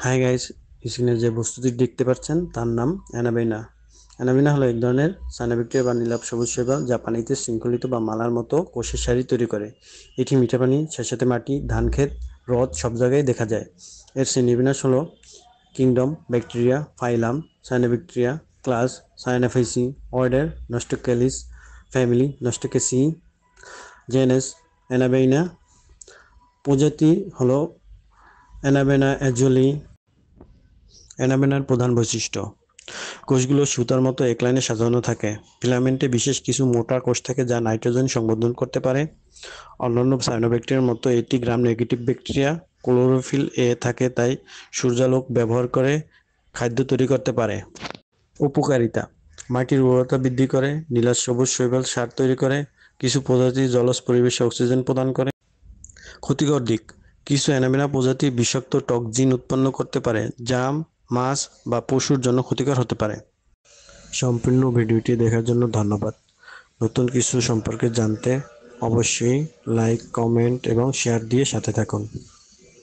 Hi guys, স্ক্রিনে যে বস্তুটি দেখতে পাচ্ছেন তার নাম অ্যানাবেনা। অ্যানাবেনা হলো এক ধরনের সায়ানোব্যাকটেরিয়া বা নীলাভ সবুজ শৈবাল যা পানিতে শৃঙ্খলিত বা মালার মতো কোষের সারি তৈরি করে। এটি মিঠা পানি, স্যাঁতসেঁতে মাটি, ধানক্ষেত, হ্রদ সব জায়গায় দেখা যায়। এর শ্রেণীবিন্যাস হলো kingdom, bacteria, phylum, cyanobacteria, class, Cyanophyceae, order, Nostocales, family, Nostocaceae, genus, Anabaena. প্রজাতি হলো অ্যানাবেনা অ্যাজুলি। অ্যানাবেনার প্রধান বৈশিষ্ট্য: কোষগুলো সুতার মতো এক লাইনে সাজানো থাকে। ফিলামেন্টে বিশেষ কিছু মোটা কোষ থাকে যা নাইট্রোজেন সংবন্ধন করতে পারে। অন্যান্য সায়ানোব্যাকটেরিয়ার মতো এটি gram negative bacteria. Chlorophyll A থাকে তাই সূর্যালোক ব্যবহার করে খাদ্য তৈরি করতে পারে। উপকারিতা: মাটির উর্বরতা বৃদ্ধি করে, নীলাভ সবুজ শৈবাল সার তৈরি করে, কিছু প্রজাতি জলজ পরিবেশে অক্সিজেন প্রদান করে। ক্ষতিকর দিক: কিছু অ্যানাবেনা প্রজাতি বিষাক্ত টক্সিন উৎপন্ন করতে পারে যা মাছ বা পশুর জন্য ক্ষতিকর হতে পারে। সম্পূর্ণ ভিডিওটি দেখার জন্য ধন্যবাদ। নতুন কিছু সম্পর্কে জানতে অবশ্যই লাইক, কমেন্ট এবং শেয়ার দিয়ে সাথে থাকুন।